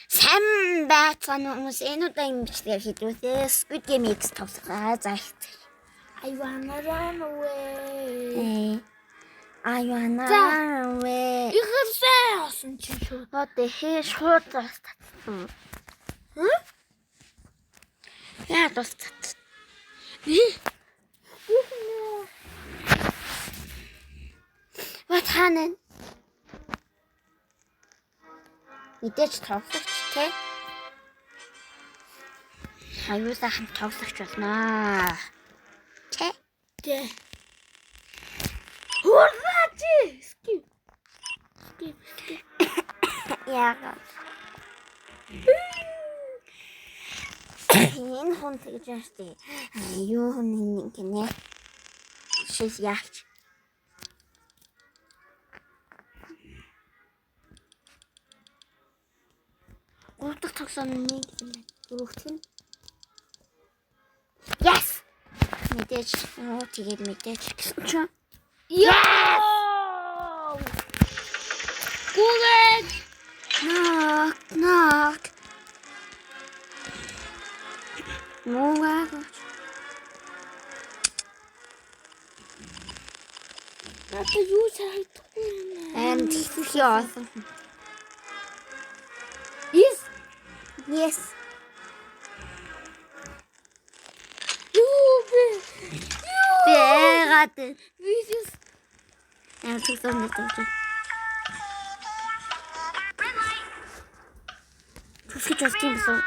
Сайн байцгаана хүмүүс энэ удаагийн бичлэгээр хийдвээ Squid Game X тоглохоо заах. I wanna run away. I wanna run away. Ихэрсэн осон чи шүү. Одоо шууд татсан. Яа татсан. What happened? Мэдээж тоглох те. Аюултай хамт тоглох болно. Тэ? Тэ. Хураач! Скип. Яагаад? Энэ хүн тэгж яастай. Юу хүн гинэ? Шис яач. Гурдах тогсон нэг юм байна. Дөрөвт нь. Yes! Мэдээж тэгээд мэдээж гэсэн чинь. Яа! Гүгээд Knock. Муугаа. Ата юу сайдгүй юм. Тэгсэх яасан. Yes. Бэгат. Вижс. Тэгсэн мэт. Түсгэж болсон юм байна.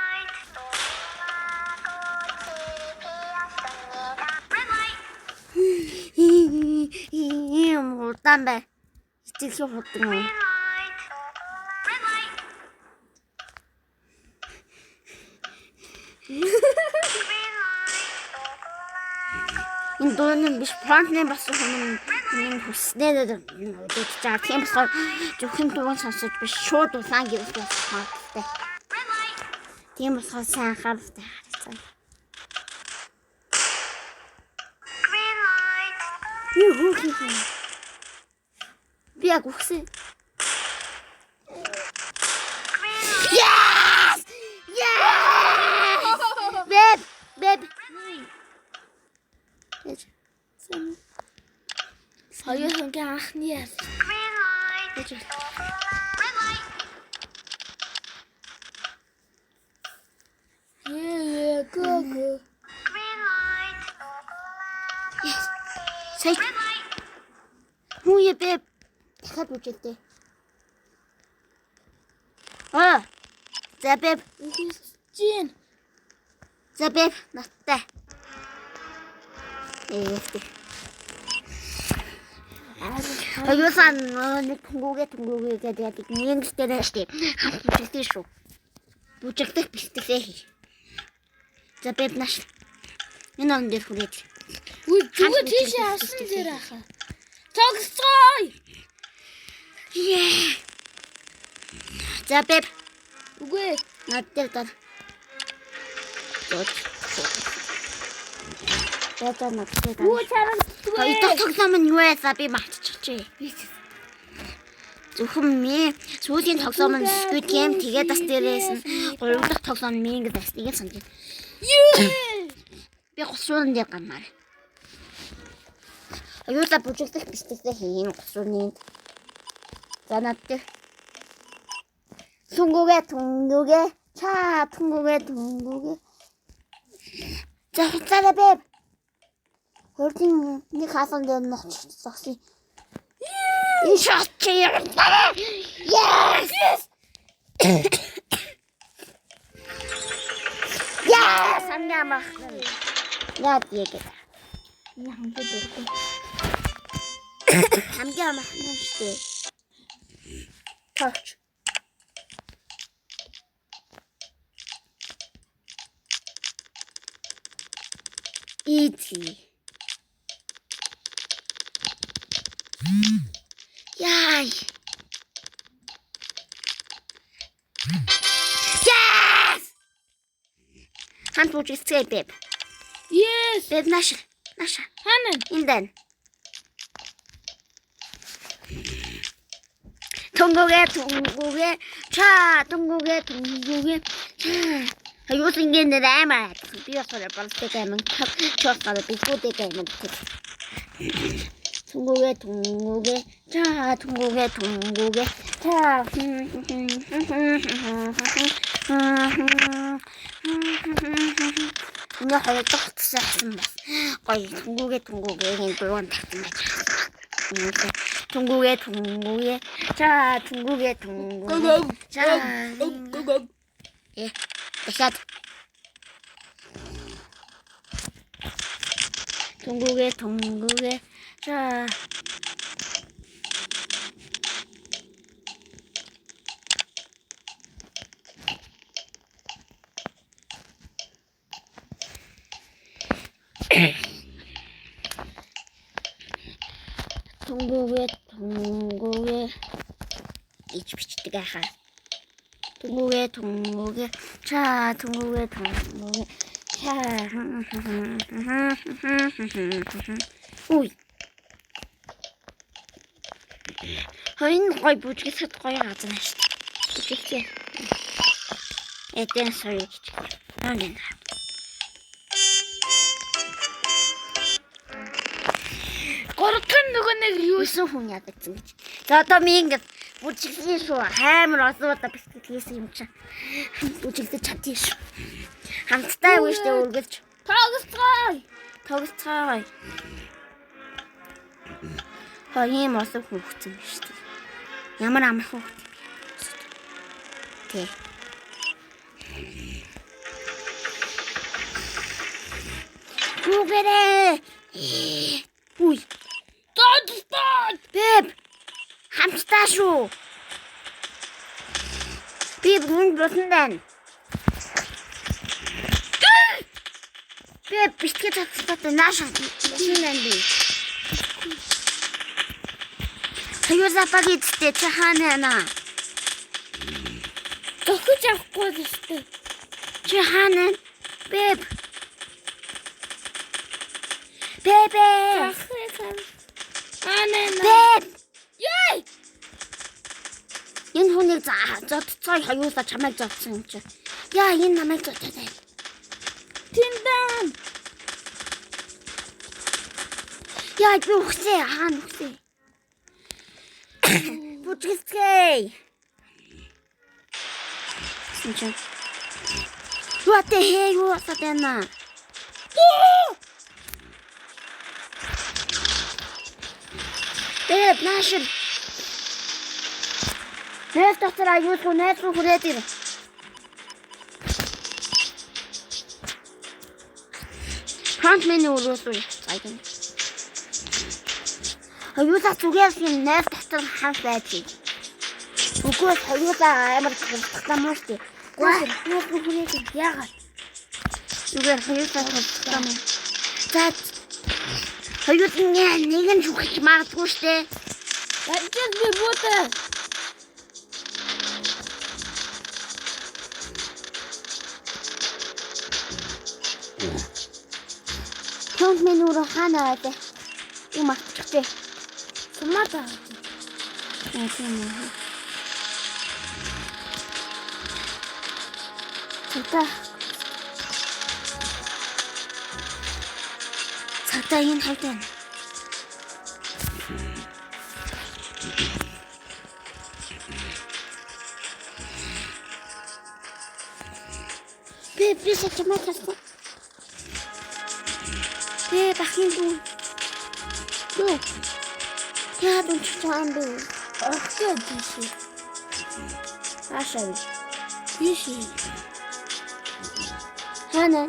Ийм удаан бай. Итгэх хутан уу. Энэ дөрөв биш фронтны бас хүн хүснээр үдэж чаа. Тийм болохоор зөвхөн дуран сонсож биш шууд улаан гэвч магадтай. Тийм болохоор сайн анхааралтай харцгаа. Юу хийх. Би яг үхсэн. Yes! Бэб. Хоёр хонгийн анхны яс. Го. Сэй. Хүүе бэб. Дахиад үжэлтэй. За бэб. Жин. За бэб наттай. Аюусан нэг түнгүүгээ гэдэг нэг стэрэ штэ. Хамт бүжигдээ шүү. Бүжигдэх бэлтгэлээ. За бэб наш. Энэ он дээр хүрээд. Зүгээр тийш авсан дээр ахаа. Цогцгой. За бэб. Үгүй. Надтай даа. Яа надтай даа. Үгүй царам. Идэх тоглоом нь юу яасаа би мартчихжээ. Зөвхөн ми сүүлийн тоглоом нь Squid Game тэгээд бас дээрээс нь 3 дахь тоглоом нь ингэ байсныг санаж байна. Би госуурн дээр гамаар. Аюултай бүжигдэх бэлтгэлээ хийн госуурны. За надтай. Түнгүүгээ. Чаа түнгүүгээ. За хацаараа бэб. Хөрдийн нэг хаасан дээр ногч зогсъё. Шат чи. Yes. Яа, самнамах. Яа дигээ. Яхан дөрөв. Хамгийн амархан штэ. Touch. Easy. Яй. Yes! Хамт бүжигцгээ бэб. Yes. Бэб наша. Ханаа. Эндэн. 동국의 자 동국의 자 요새 이게 내 말 비어서를 벌써 가면 저서를 비고 되게는 동국의 자 동국의 자 이거 할 똑같이 했으면 거의 동국의 이건 다 동국의 자 동국의 자 예, 됐어. 동국의 자 동국의 이치피치가 하 동국의 자 동국의 자 오이 허인 거의 무지개서 거의 하잖아 무지개 애들 소리 기지 안 된다 Korkun 누구네 Юсуфуня таким. Зато мингас учился шо, хэмр освота бисквитээс юм чи. Учился чадчих. Хамттай үештэй үргэлж тогсцоо. Хаяа мосоо хүүхдсэн юм шүү дээ. Ямар амархан хүүхд юм бэ? Тэ. Гүгэрэ. Уй. Бэб. Хамттай шүү. Би бүгд босон байна. Бэб битгий татсан нааш шинэн би. Хаяа запагидтэй чи хаана? Тохиж авахгүй гэжтэй. Чи хаана? Бэб. Бэбэ. Бэб. Яй! Энэ хүнийг зодцоо хаюулаа чамайг зодсон юм чи. Яа энэ намайг зодчихсан. Тиндан. Яа би үхсээ хаана үхсээ. Бүжгэлцгээе. Синчэн. What the hell юу асаатана? Бэб наашир. Нэс доктор аюулгүй нэс рүү хүрээд ир. Фронт меню өрөөсөө цайдан. Аюулаа зүгээс юм нэс доктор ханс байж. Үгүй аюулаа амар тагтаа мөн шүү. Гүн нэс рүү хүрээд ир. Яагаад? Зүгээр аюулаа тагтаа мөн. За хоёулаа нэг нь зүгч магадгүй шүү дээ. Яджиг би бутаа. Фронт меню руу хаана аваад юм авчихжээ. Сумата. Цагтаа энэ хайтай. Би сачмаа тасна. Бахин дүү. Юу? Яа дүүч чаан дүү. Ахтай диши. Ашаа. Диши. Хана.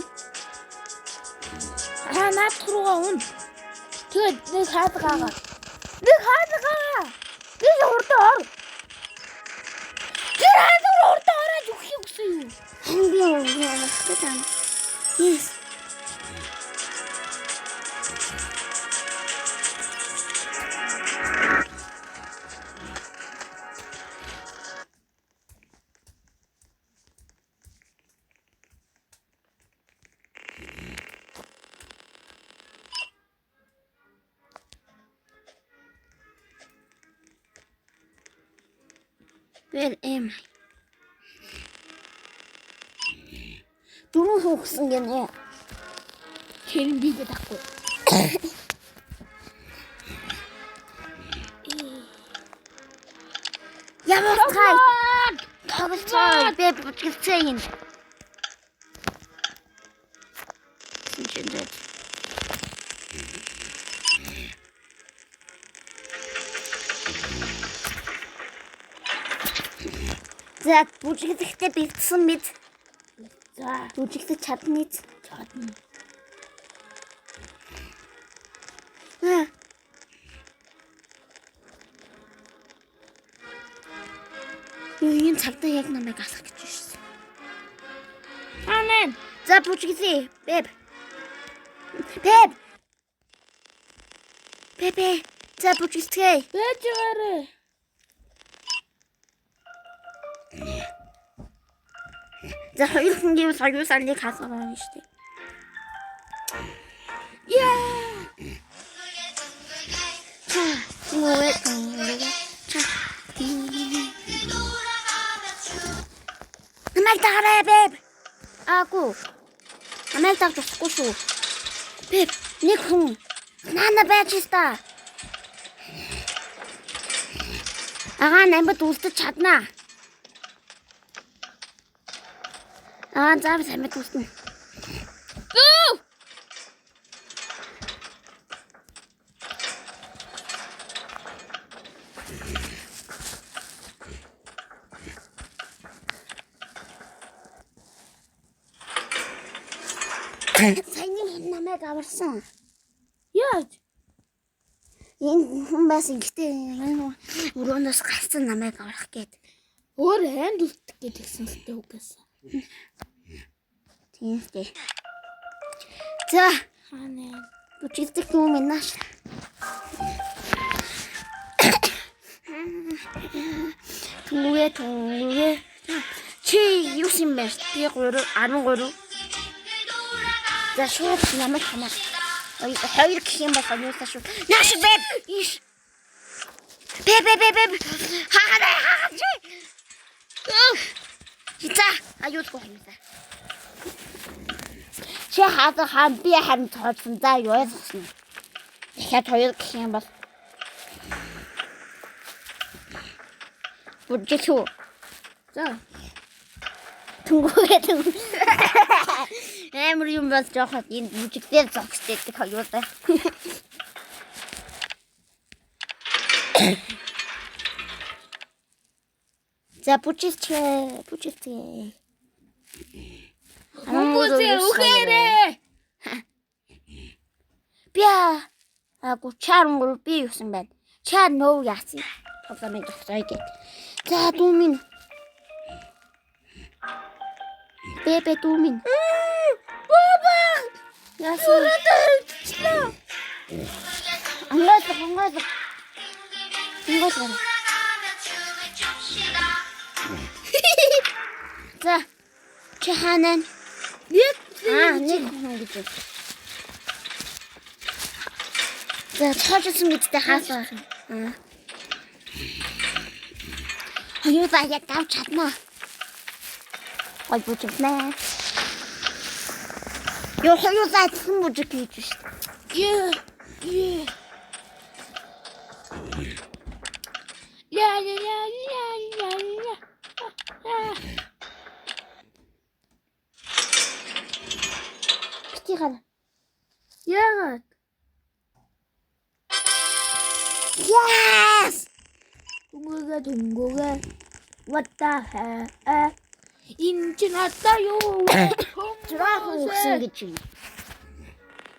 Наад руугаа үн. Тэгээд нэг хаалгаа. Би урдаа ор. Тэр хаалгаа урдаа ороод өгөх юм гэсэн юу? Би яасан. Yes. Where am I? Дөрөв хүүхсэн гинэ. Хэн бид дахгүй. Ямар цай? Тоглолцоо. Би бүжгэлцээ юм. Шинжлэх. За бүжгэлэхдээ бэлдсэн мэд. За, Бүжгэлж чадна мэд. чадна. Юу энэ цагтаа яг намайг асах гэж байна. Анаа. За бүжгэлээ. Бэб. Бэб. Бэбэ. За бүжгэлцгээе. Бэж гараа. За хоёр хүнгийн соёл сарныг хасгаа шүү дээ. Нүгэ түнгээ. Намайг дагаарай, бэб. Аагүй. Намайг дагж болохгүй шүү. Бэб, нэг хүн. Наана байж та. Намайг үлдэж чаднаа. Заавал самбад үлдэнэ. Гүү! Саяны намайг аварсан. Яаж? Энэ хүн байсан гэхдээ өрөөнөөс гарсан намайг аврах гээд. Өөр ханд үлдэх гэдгсэн л үгээс. Тийм дээ. За, Анаа. бүжгэлдэг юм нааш. Түнгээ. Чи юу юм бэ? Би 13. За шууд намайг хамаа. Хоёр гэх юм бол сониулаа шүү. Нааш бэб. Иш. Бэб. Хаагаа чи. За, аюулгүй юм за. Чи хаан би харин тооцсон за юу яасан. Дахиад хоёр гэх юм бол бүжгэлүү. За. Түнгээ. Амар юм бол жоохот энэ бүжигдээр зогсдэгдэг хоёулаа. За бүжгэлээ. Хүмүүсээ үхээрээ. Би чармгөр би юусан байна. Чар нөө яасан. Тоглоомын тогтоё гэд. За дүүмин. Бэбэ дүүмин. Баба! Яасан. Ангаас. За чаханан нэг хүн гэж. За цаашсан гэдэгтэй хаасаа. Хоёулаа яг авч чаднаа. Ой бүжгэлнэ. Юу хоёулаа адилхан бүжиг хийж шүү дээ. Я. Тихо. Яагаад? Yes! Түнгээ. What the hell? Энэ ч надаа юу? Жаахан өгсөн гэж юм.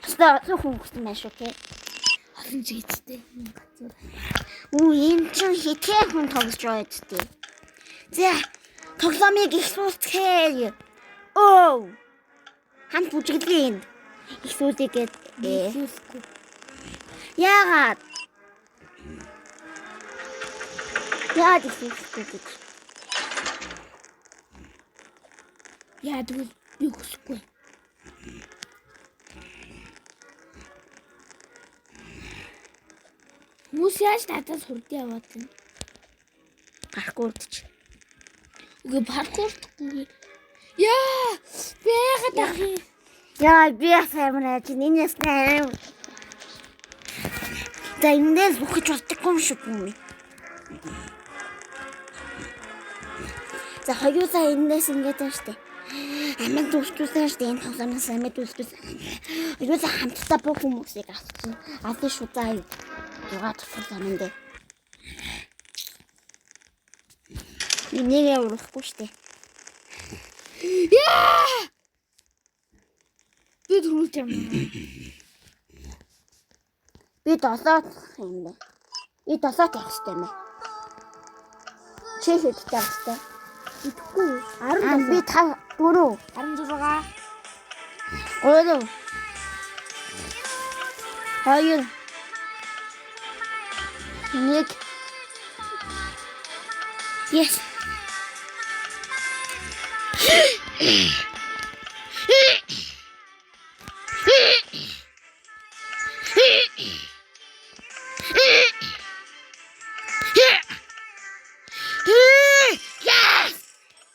Хэвээ хүүхдэн маш шүү те. Олон зэгцтэй. Энэ чинь хитрхи хүн тоглож байгаа үстэй. За тоглоомыг их суусгая. Хамт бүжгэлээ энд. Их сүүлгээд яагаад их сүүлгээд гэж. Яа тэгвэл би хүсэхгүй. Хүмүүс яаж надад сурд яваад байна? Гарахгүй үрдэж. Үгүй паркурдаггүй. Яа! Бэгаад ах юм. Яа би ясамраа чи нинээс тайм. За эндээс бүхэж болдоггүй юм шиг юм. За хоёулаа эндээс ингэж байна штэ. Амин дүүсгүүсэн штэ энэ хосоноос амин дүүсгүүсэн. Хоёулаа хамтдаа бүх хүмүүсийг авчихсан. Алын шүү заа юу. Ягаад тусах юм бэ? Нэгээ урахгүй штэ. Яа! Би түрүүлж юм. Би 7 юм бэ. Би 7 тавих штэ юм. Чи хэд тавих штэ? Итгэхгүй. Би 5 4 16. 3 2 1 Yes.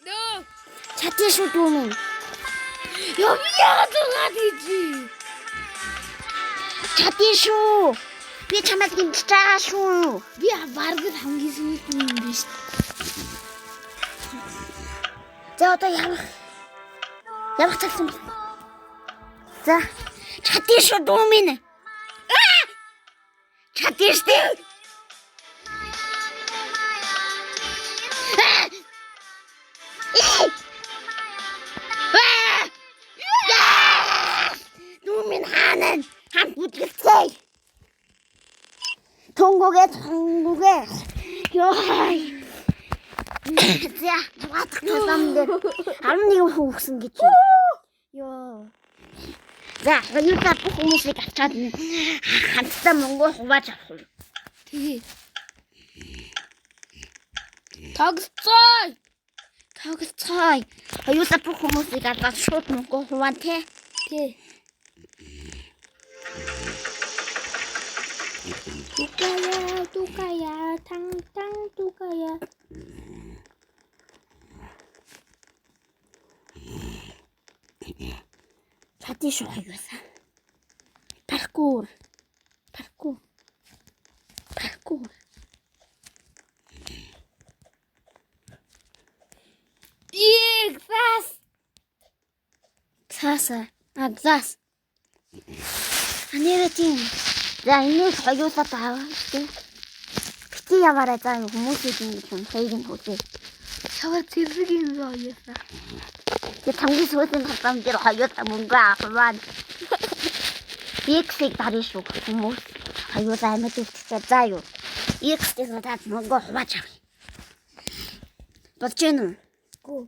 No. Чати шүү дүүмэн. Яа би яагаад зугаад ийжи? Чати шүү. Би чамайг гинж байгаа шүү. Би бараг хамгийн сүүлд юм биш. За одоо явах талсан. За чати шүү дүүмэн. Чати штэ. Дүүмэн хаанаа хамт бүтлэгцээ. Төнгөгээ. Ёо. За, батх тусам дээр 11 хүн өгсөн гэж. Ёо. За, хоёулаа бүх хүмүүсийг авчаад хамтдаа мөнгө хувааж авах. Тэгээ. Тогцоо. Хоёулаа бүх хүмүүсийг аваад шууд мөнгө хуваа те. Тий. Tukaya, tang tukaya. Чати шүү хоёулаа. Паркур. Игсас. Глаз. Анирэтин. За энэс хоёулаа таавал тий. Бити яваарай за хүмүүсийг юм хийг нь хүлээ. Чаваа зэрэг юм заяа. Тэгээ хамгийн сүүлийн хатам дээр хоёулаа мөнгө аваад X-ийг дарна шүү хүмүүс. Хоёулаа амьд үлдчихээ заа юу. X-ийг надад мөнгө хувааж авъя. Болж гэнэ үү? Гүү.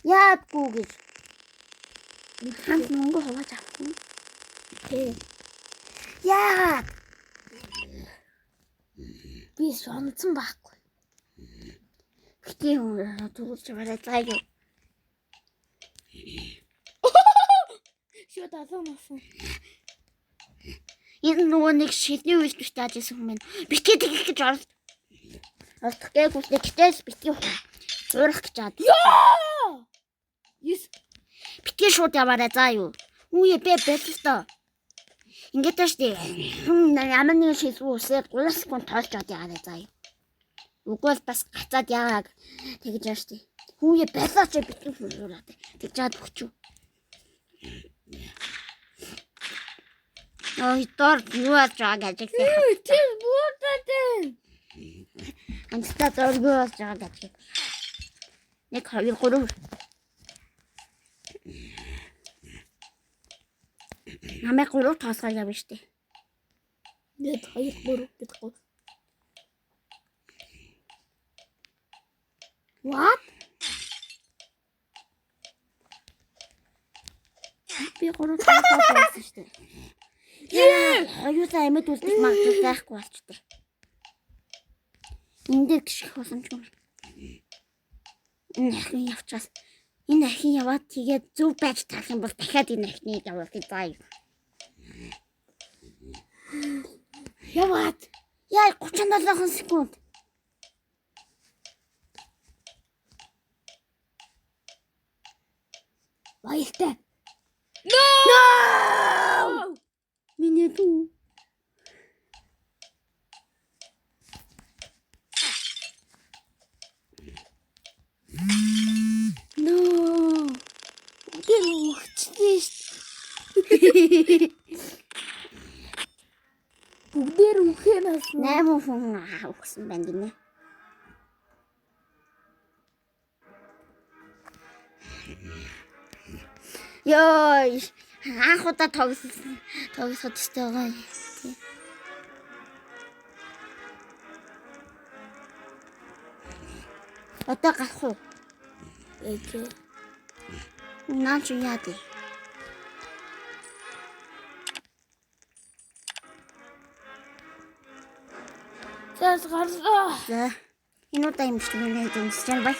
Яагаад гүү гэж. Хамт мөнгө хувааж авахгүй. Тий. Яагаад? Би сонцсон байхгүй. Бити түрүүлж байгаа заа юу. Шууд асуумасан. Энэ нөгөө нэг шилний үйл бит таажсэн юм байна. Бити тэгэх гэж олдох гээгүй гэтэл бити зурах гэж чад. Яа! Yes. Бити шууд яваарай заа юу. Үе бэ бэлтээ. Ингээд штэ. Ямар нэг шийдвэр үсээд 3 секунд тоолж чад яарай заа юу. Уггүй бас гацаад яагаад тэгж яаш штэ. Үе байлаач бити шуураад. Тэгж чад өгчүү. Ой тор юу аж байгаа гэж. Тэр буутаатай. Анцтай тор юу аж байгаа гэж. Нэг 2 3 намайг 3 тоосгоо явна штэ. Нэг 2 3 гэдэггүй. What? Би 3 тоосгоо явсан штэ. Хоёулаа амьд үлдэх магадгүй байхгүй болчтой. Энд гიშх болсон ч юм. Энэ ахын явчаас энэ ахын яваад тэгээд зөв байж тарах юм бол дахиад энэ ахныг явуулъя заа юу. Яваад. Яа 37 секунд. Баяртай. No! Миний дүү. No! Тэр өгчдээ шүү. Бүгдээр үхээ нас. 8 хүн өгсөн байна гинэ. Ёй, анх удаа тоглоход өстэй гоё. Одоо гарах уу? Окей. Наач яа дээ. Зас гарлаа. За. Энэ удаа юм шиг нэ гэж байна.